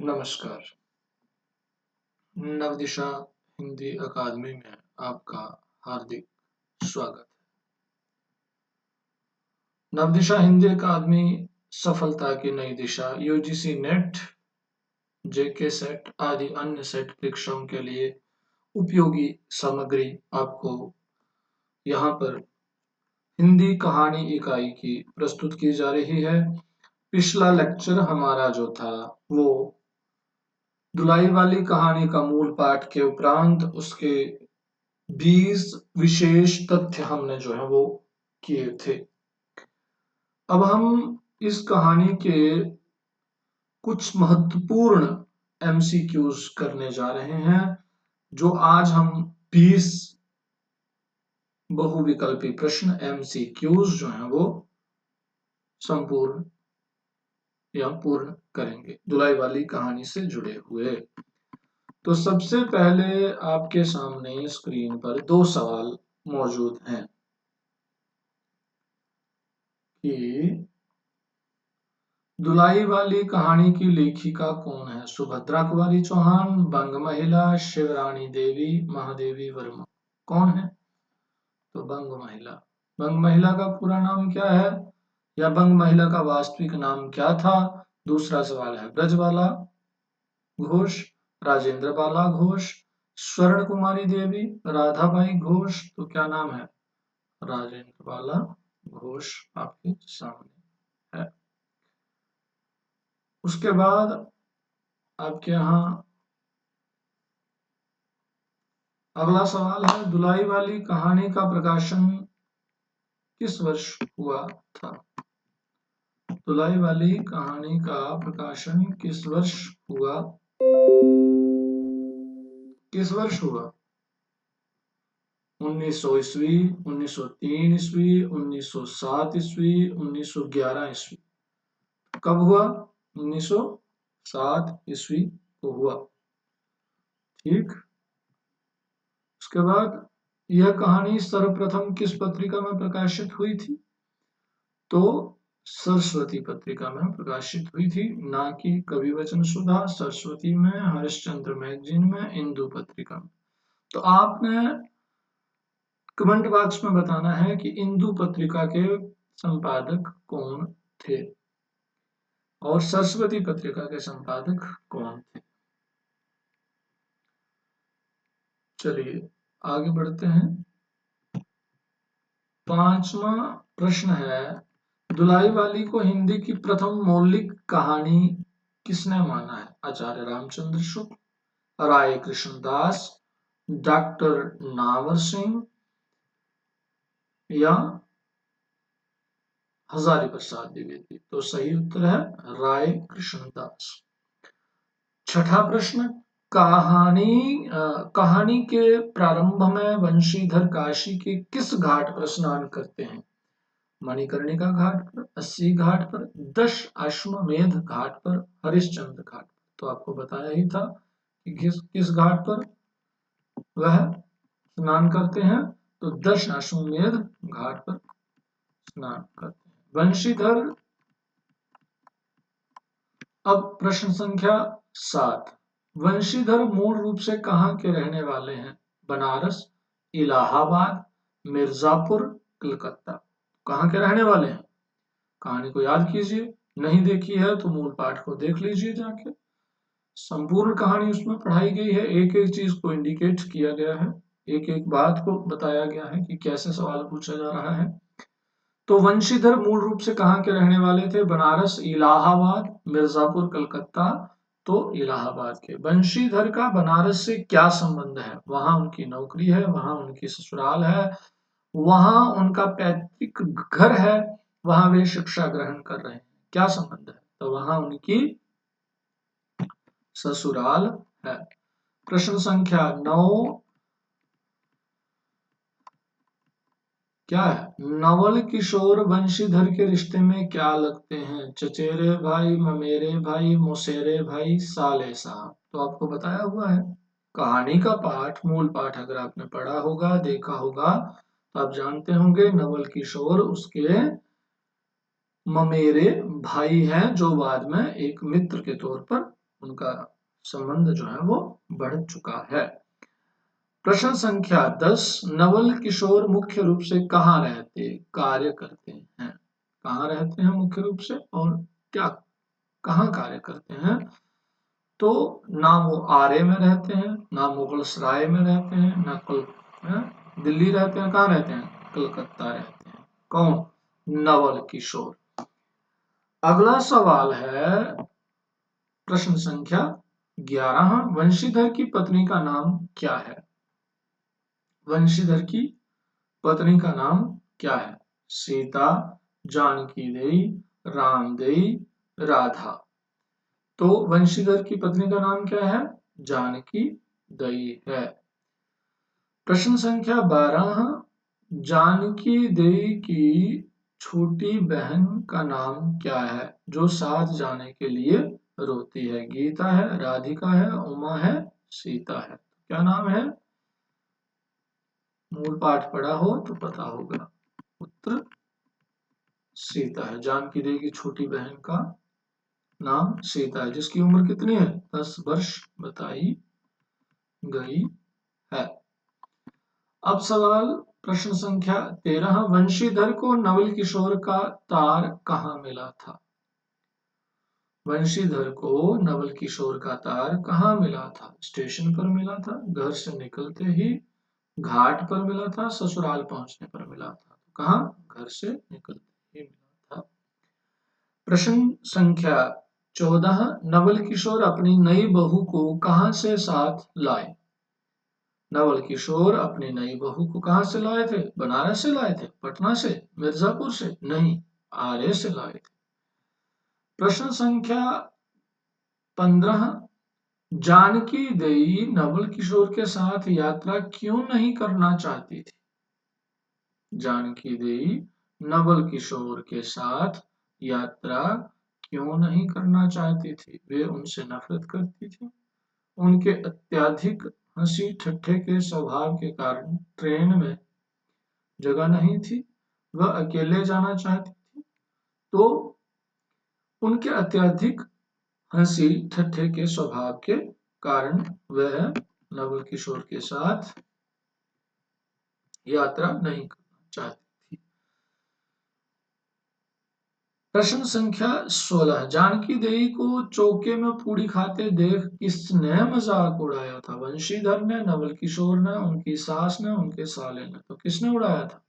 नमस्कार। नवदिशा हिंदी अकादमी में आपका हार्दिक स्वागत है। नवदिशा हिंदी अकादमी सफलता की नई दिशा यूजीसी नेट, जेके सेट आदि अन्य सेट परीक्षाओं के लिए उपयोगी सामग्री आपको यहाँ पर हिंदी कहानी इकाई की प्रस्तुत की जा रही है। पिछला लेक्चर हमारा जो था वो धुलाई वाली कहानी का मूल पाठ के उपरांत उसके 20 विशेष तथ्य हमने जो है वो किए थे। अब हम इस कहानी के कुछ महत्वपूर्ण एमसीक्यूज करने जा रहे हैं, जो आज हम 20 बहुविकल्पी प्रश्न एमसीक्यूज जो हैं वो संपूर्ण या पूर्ण करेंगे धुलाई वाली कहानी से जुड़े हुए। तो सबसे पहले आपके सामने स्क्रीन पर दो सवाल मौजूद हैं कि धुलाई वाली कहानी की लेखिका कौन है? सुभद्रा कुमारी चौहान, बंग महिला, शिवरानी देवी, महादेवी वर्मा। कौन है? तो बंग महिला। बंग महिला का पूरा नाम क्या है या बंग महिला का वास्तविक नाम क्या था? दूसरा सवाल है ब्रजबाला घोष, राजेंद्र बाला घोष, स्वर्ण कुमारी देवी, राधाबाई घोष। तो क्या नाम है? राजेंद्र बाला घोष आपके सामने है। उसके बाद आपके यहाँ अगला सवाल है, धुलाई वाली कहानी का प्रकाशन किस वर्ष हुआ था? धुलाई वाली कहानी का प्रकाशन किस वर्ष हुआ? 1900 ईस्वी, 1903 ईस्वी, 1907 ईस्वी, 1911 ईस्वी। कब हुआ? 1907 ईस्वी को हुआ। ठीक। उसके बाद यह कहानी सर्वप्रथम किस पत्रिका में प्रकाशित हुई थी? तो सरस्वती पत्रिका में प्रकाशित हुई थी, ना कि कविवचन सुधा। सरस्वती में, हरिश्चंद्र मैगजीन में, इंदु पत्रिका में। तो आपने कमेंट बॉक्स में बताना है कि इंदु पत्रिका के संपादक कौन थे और सरस्वती पत्रिका के संपादक कौन थे। चलिए आगे बढ़ते हैं। पांचवा प्रश्न है, धुलाई वाली को हिंदी की प्रथम मौलिक कहानी किसने माना है? आचार्य रामचंद्र शुक्ल, राय कृष्णदास, डॉक्टर नावर सिंह या हजारी प्रसाद द्विवेदी। तो सही उत्तर है राय कृष्णदास। छठा प्रश्न, कहानी के प्रारंभ में वंशीधर काशी के किस घाट पर स्नान करते हैं? मणिकर्णिका घाट पर, अस्सी घाट पर, दशाश्वमेध घाट पर, हरिश्चंद्र घाट पर। तो आपको बताया ही था कि किस घाट पर वह स्नान करते हैं। तो दशाश्वमेध घाट पर स्नान करते हैं वंशीधर। अब प्रश्न संख्या 7, वंशीधर मूल रूप से कहाँ के रहने वाले हैं? बनारस, इलाहाबाद, मिर्जापुर, कलकत्ता। कहाँ के रहने वाले हैं? कहानी को याद कीजिए, नहीं देखी है तो मूल पाठ को देख लीजिए जाके। संपूर्ण कहानी उसमें पढ़ाई गई है, एक एक चीज को इंडिकेट किया गया है, एक एक बात को बताया गया है कि कैसे सवाल पूछा जा रहा है। तो वंशीधर मूल रूप से कहाँ के रहने वाले थे? बनारस, इलाहाबाद, मिर्जापुर, कलकत्ता। तो इलाहाबाद के। वंशीधर का बनारस से क्या संबंध है? वहां उनकी नौकरी है, वहां उनकी ससुराल है, वहां उनका पैतृक घर है, वहां वे शिक्षा ग्रहण कर रहे हैं। क्या संबंध है? तो वहां उनकी ससुराल है। प्रश्न संख्या 9 क्या है? नवल किशोर वंशीधर के रिश्ते में क्या लगते हैं? चचेरे भाई, ममेरे भाई, मौसेरे भाई, साले साहब। तो आपको बताया हुआ है। कहानी का पाठ, मूल पाठ अगर आपने पढ़ा होगा, देखा होगा, तो आप जानते होंगे नवल किशोर उसके ममेरे भाई हैं, जो बाद में एक मित्र के तौर पर उनका संबंध जो है वो बढ़ चुका है। प्रश्न संख्या 10, नवल किशोर मुख्य रूप से कहाँ रहते कार्य करते हैं? कहाँ रहते हैं मुख्य रूप से और क्या कहाँ कार्य करते हैं? तो ना वो आरे में रहते हैं, ना मुगल सराय में रहते हैं, ना दिल्ली रहते हैं, कहाँ रहते हैं? कलकत्ता रहते हैं। कौन? नवल किशोर। अगला सवाल है प्रश्न संख्या 11, वंशीधर की पत्नी का नाम क्या है? वंशीधर की पत्नी का नाम क्या है? सीता, जानकी देई, राम देई, राधा। तो वंशीधर की पत्नी का नाम क्या है? जानकी देई है। प्रश्न संख्या 12, जानकी देई की छोटी बहन का नाम क्या है जो साथ जाने के लिए रोती है? गीता है, राधिका है, उमा है, सीता है। क्या नाम है? मूल पाठ पढ़ा हो तो पता होगा। उत्तर सीता है। जानकी देवी की छोटी बहन का नाम सीता है, जिसकी उम्र कितनी है? 10 वर्ष बताई गई है। अब सवाल प्रश्न संख्या 13, वंशीधर को नवल किशोर का तार कहाँ मिला था? वंशीधर को नवल किशोर का तार कहाँ मिला था? स्टेशन पर मिला था, घर से निकलते ही, घाट पर मिला था, ससुराल पहुंचने पर मिला था। कहाँ? घर से निकलते ही मिला था। प्रश्न संख्या 14, नवल किशोर अपनी नई बहू को कहां से साथ लाए? नवल किशोर अपनी नई बहू को कहां से लाए थे? बनारस से लाए थे, पटना से, मिर्जापुर से? नहीं, आरे से लाए थे। प्रश्न संख्या 15, जानकी देई नवल किशोर के साथ यात्रा क्यों नहीं करना चाहती थी? जानकी देई नवल किशोर के साथ यात्रा क्यों नहीं करना चाहती थी? वे उनसे नफरत करती थी। उनके अत्यधिक हंसी ठट्ठे के स्वभाव के कारण ट्रेन में जगह नहीं थी। वह अकेले जाना चाहती थी। तो उनके अत्यधिक हंसी ठट्ठे के स्वभाव के कारण वह नवल किशोर के साथ यात्रा नहीं करना चाहती थी। प्रश्न संख्या 16, जानकी देवी को चौके में पूड़ी खाते देख किसने मजाक उड़ाया था? वंशीधर ने, नवल किशोर ने, उनकी सास ने, उनके साले ने? तो किसने उड़ाया था?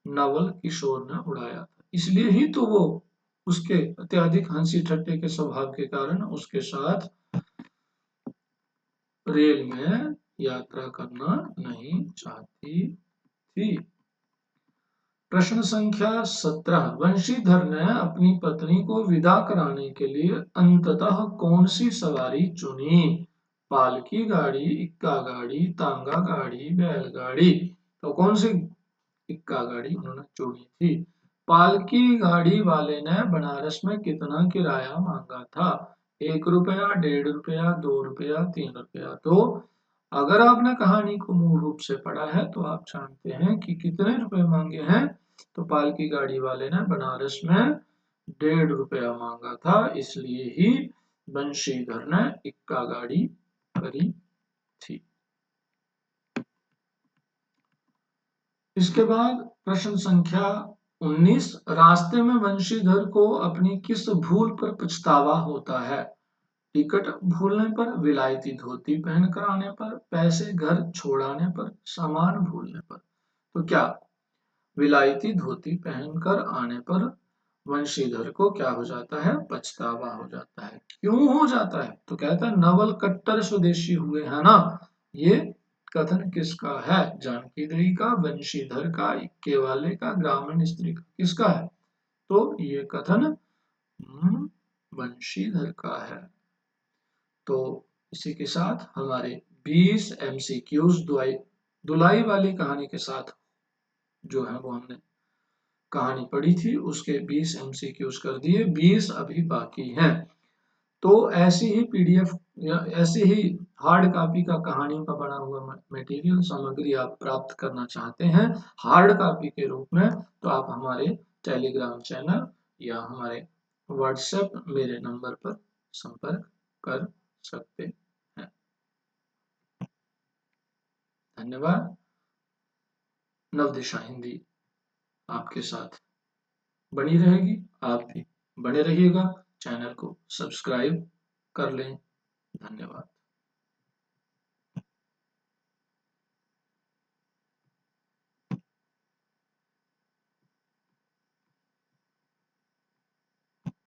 नवल किशोर ने उड़ाया था। इसलिए ही तो वो उसके अत्यधिक हंसी ठट्टे के स्वभाव के कारण उसके साथ रेल में यात्रा करना नहीं चाहती थी। प्रश्न संख्या 17, वंशीधर ने अपनी पत्नी को विदा कराने के लिए अंततः कौन सी सवारी चुनी? पालकी गाड़ी, इक्का गाड़ी, तांगा गाड़ी, बैलगाड़ी? तो कौन सी इक्का गाड़ी उन्होंने चुनी थी? पालकी गाड़ी वाले ने बनारस में कितना किराया मांगा था? 1 रुपया, 1.5 रुपया, 2 रुपया, 3 रुपया? तो अगर आपने कहानी को मूल रूप से पढ़ा है तो आप जानते हैं कि कितने रुपए मांगे हैं। तो पालकी गाड़ी वाले ने बनारस में 1.5 रुपया मांगा था, इसलिए ही बंशीधर ने इक्का गाड़ी करी थी। इसके बाद प्रश्न संख्या 19, रास्ते में वंशीधर को अपनी किस भूल पर पछतावा होता है? टिकट भूलने पर, विलायती धोती पहनकर आने पर, पैसे घर छोड़ाने पर, सामान भूलने पर? तो क्या विलायती धोती पहनकर आने पर वंशीधर को क्या हो जाता है? पछतावा हो जाता है। क्यों हो जाता है? तो कहता है नवल कट्टर स्वदेशी हुए, है ना। ये कथन किसका है? जानकी देवी का, वंशीधर का, इक्के वाले का, ग्रामीण स्त्री का? किसका है? तो ये कथन वंशीधर का है। तो इसी के साथ हमारे 20 MCQs दुलाई वाली कहानी के साथ जो है वो हमने कहानी पढ़ी थी, उसके 20 MCQs कर दिए, 20 अभी बाकी हैं। तो ऐसी ही PDF या ऐसी ही हार्ड कॉपी का कहानियों का बना हुआ मटेरियल सामग्री आप प्राप्त करना चाहते हैं हार्ड कॉपी के रूप में, तो आप हमारे टेलीग्राम चैनल या हमारे व्हाट्सएप मेरे नंबर पर संपर्क कर सकते हैं। धन्यवाद। नवदिशा हिंदी आपके साथ बनी रहेगी, आप भी बने रहिएगा। चैनल को सब्सक्राइब कर लें। धन्यवाद।